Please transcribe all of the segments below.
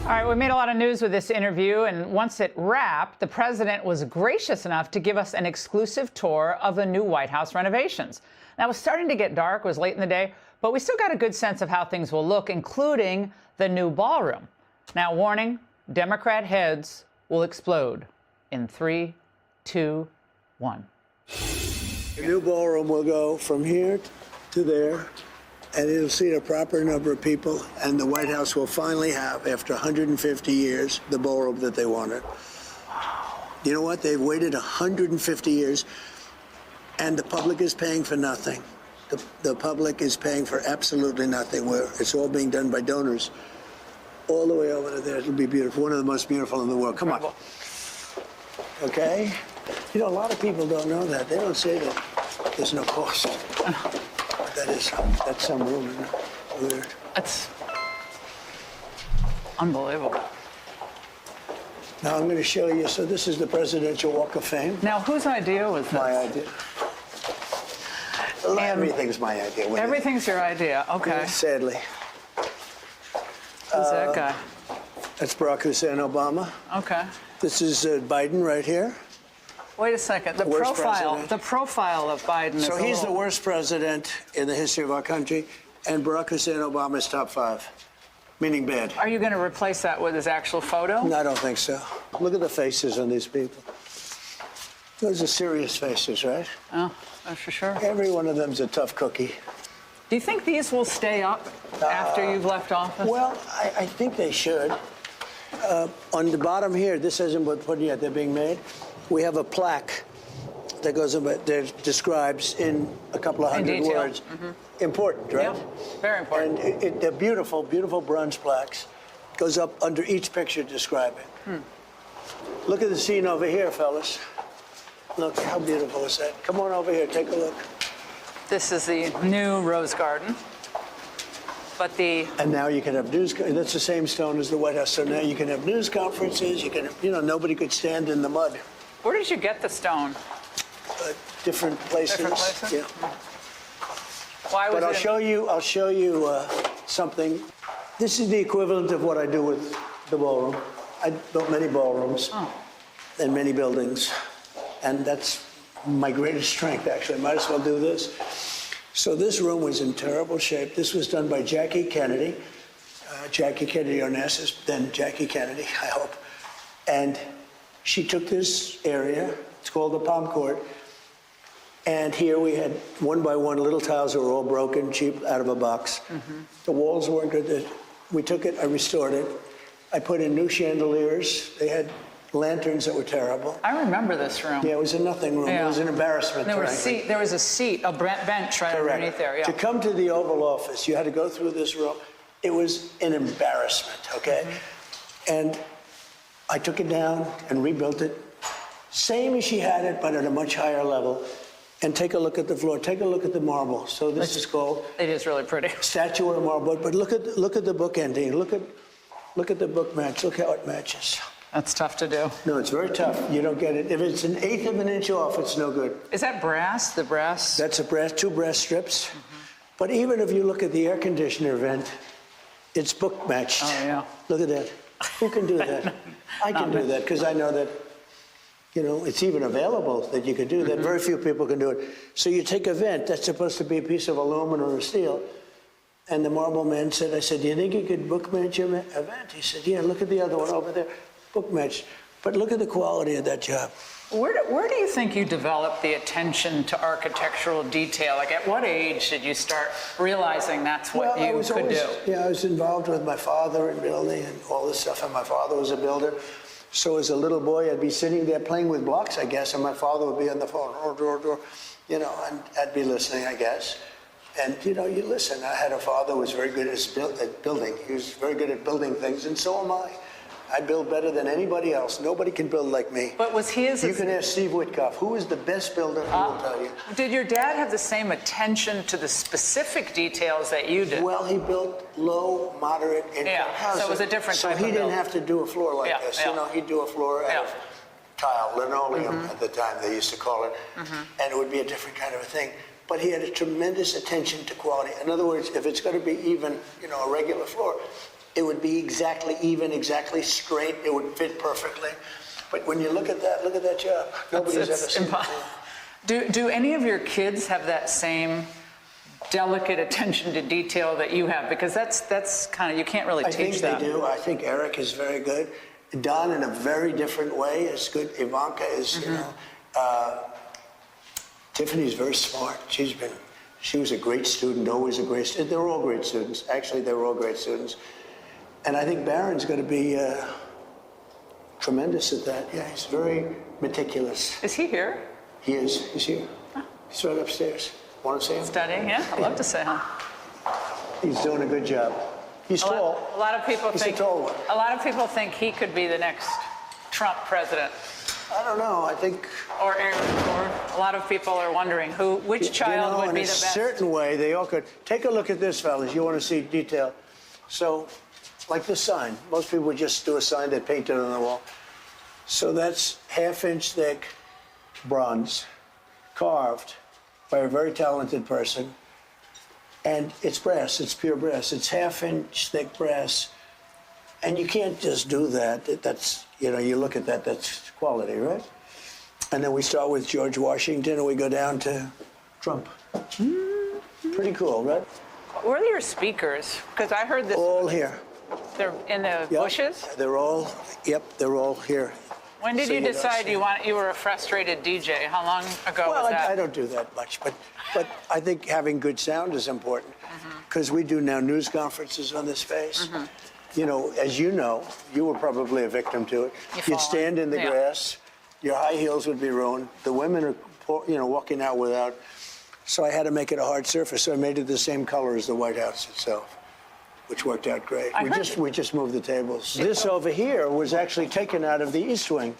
All right, we made a lot of news with this interview, and once it wrapped, the president was gracious enough to give us an exclusive tour of the new White House renovations. Now, it was starting to get dark, it was late in the day, but we still got a good sense of how things will look, including the new ballroom. Now, warning, Democrat heads will explode in 3, 2, 1. The new ballroom will go from here to there, and it'll seat a proper number of people, and the White House will finally have, after 150 years, the ballroom that they wanted. You know what? They've waited 150 years, and the public is paying for nothing. The public is paying for absolutely nothing. It's all being done by donors. All the way over to there. It'll be beautiful. One of the most beautiful in the world. Come on. Okay? You know, a lot of people don't know that. They don't say that there's no cost. That's some room. Weird. That's unbelievable. Now I'm going to show you. So this is the Presidential Walk of Fame. Now, whose idea was this? My idea. Everything's my idea. Everything's your idea. Okay. Yeah, sadly. Who's that guy? That's Barack Hussein Obama. Okay. This is Biden right here. Wait a second. The profile of Biden. So he's the worst president in the history of our country, and Barack Hussein Obama is top 5, meaning bad. Are you going to replace that with his actual photo? No, I don't think so. Look at the faces on these people. Those are serious faces, right? Oh, that's for sure. Every one of them's a tough cookie. Do you think these will stay up after you've left office? Well, I think they should. On the bottom here, this hasn't been put yet. They're being made. We have a plaque that goes about that describes in a couple of hundred words. Mm-hmm. Important, right? Yeah, very important. And they're beautiful, beautiful bronze plaques. Goes up under each picture describing. Look at the scene over here, fellas. Look, how beautiful is that? Come on over here, take a look. This is the new Rose Garden. But and now you can have news. That's the same stone as the White House. So now you can have news conferences. You can, nobody could stand in the mud. Where did you get the stone? Different places. Different places? Yeah. Why was but I'll show you something. This is the equivalent of what I do with the ballroom. I built many ballrooms and many buildings, and that's my greatest strength. Actually, might as well do this. So this room was in terrible shape. This was done by Jackie Kennedy. Jackie Kennedy Onassis, then Jackie Kennedy, I hope. And she took this area, it's called the Palm Court, and here we had one by one little tiles that were all broken, cheap, out of a box. Mm-hmm. The walls weren't good. We took it, I restored it. I put in new chandeliers. They had lanterns that were terrible. I remember this room. Yeah, it was a nothing room. Yeah. It was an embarrassment. There was a seat, a bench right underneath there. Yeah. To come to the Oval Office, you had to go through this room. It was an embarrassment, okay? Mm-hmm. And I took it down and rebuilt it. Same as she had it, but at a much higher level. And take a look at the floor. Take a look at the marble. So this is called... It is really pretty. Statuary marble. But look at the book ending. Look at the book match. Look how it matches. That's tough to do. No, it's very tough. You don't get it. If it's an eighth of an inch off, it's no good. Is that brass? The brass? That's two brass strips. Mm-hmm. But even if you look at the air conditioner vent, it's book matched. Oh, yeah. Look at that. Who can do that? I can do that because I know that, it's even available that you can do that. Mm-hmm. Very few people can do it. So you take a vent that's supposed to be a piece of aluminum or steel. And the marble man said, I said, do you think you could book match a vent? He said, yeah, look at the other one over there. Book match. But look at the quality of that job. Where do you think you developed the attention to architectural detail? Like, at what age did you start realizing that's what you could do? Yeah, I was involved with my father in building and all this stuff, and my father was a builder. So as a little boy, I'd be sitting there playing with blocks, I guess, and my father would be on the phone, and I'd be listening, I guess. And, you listen. I had a father who was very good at building. He was very good at building things, and so am I. I build better than anybody else. Nobody can build like me. But was he as... You can ask Steve Witkoff, who is the best builder, he will tell you. Did your dad have the same attention to the specific details that you did? Well, he built low, moderate income houses. So it was a different type of build. So he didn't have to do a floor like this. He'd do a floor out of tile, linoleum at the time they used to call it, and it would be a different kind of a thing. But he had a tremendous attention to quality. In other words, if it's going to be even, a regular floor, it would be exactly even, exactly straight. It would fit perfectly. But when you look at that job. Nobody's ever seen it before. Do any of your kids have that same delicate attention to detail that you have? Because that's kind of, you can't really teach that. I think they do. I think Eric is very good. Don, in a very different way, is good. Ivanka is, you know, Tiffany's very smart. She was a great student, always a great student. They're all great students. Actually, they were all great students. And I think Barron's going to be tremendous at that. Yeah, he's very meticulous. Is he here? He is. He's here. Oh. He's right upstairs. Want to see him? Studying, yeah. I'd love to say him. He's doing a good job. He's tall. A lot of people He's think. a tall one. A lot of people think he could be the next Trump president. I don't know. I think. Or a lot of people are wondering which child would be the best. In a certain way, they all could. Take a look at this, fellas. You want to see detail. So, like this sign. Most people would just do a sign they painted on the wall. So that's half-inch thick bronze, carved by a very talented person. And it's brass. It's pure brass. It's half-inch thick brass. And you can't just do that. That's, you know, you look at that, that's quality, right? And then we start with George Washington and we go down to Trump. Pretty cool, right? Where are your speakers? Because I heard this. All here. They're in the Yep. bushes? They're all here. When did So you you don't decide see you were a frustrated DJ? How long ago Well, was that? I don't do that much, but I think having good sound is important because we do now news conferences on this space. You know, as you know, you were probably a victim to it. You'd stand in the grass, your high heels would be ruined. The women are, you know, walking out without. So I had to make it a hard surface. So I made it the same color as the White House itself, which worked out great. We just moved the tables. This over here was actually taken out of the East Wing.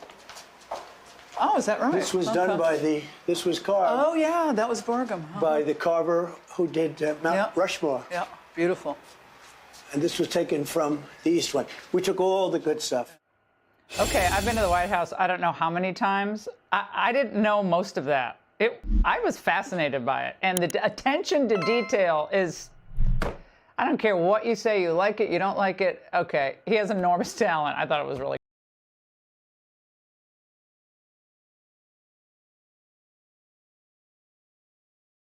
Oh, is that right? This was done by this was carved. Oh, yeah, that was Borgham. By the carver who did Mount Rushmore. Yeah, beautiful. And this was taken from the East Wing. We took all the good stuff. Okay, I've been to the White House I don't know how many times. I didn't know most of that. I was fascinated by it. And the attention to detail is, I don't care what you say, you like it, you don't like it. Okay, he has enormous talent. I thought it was really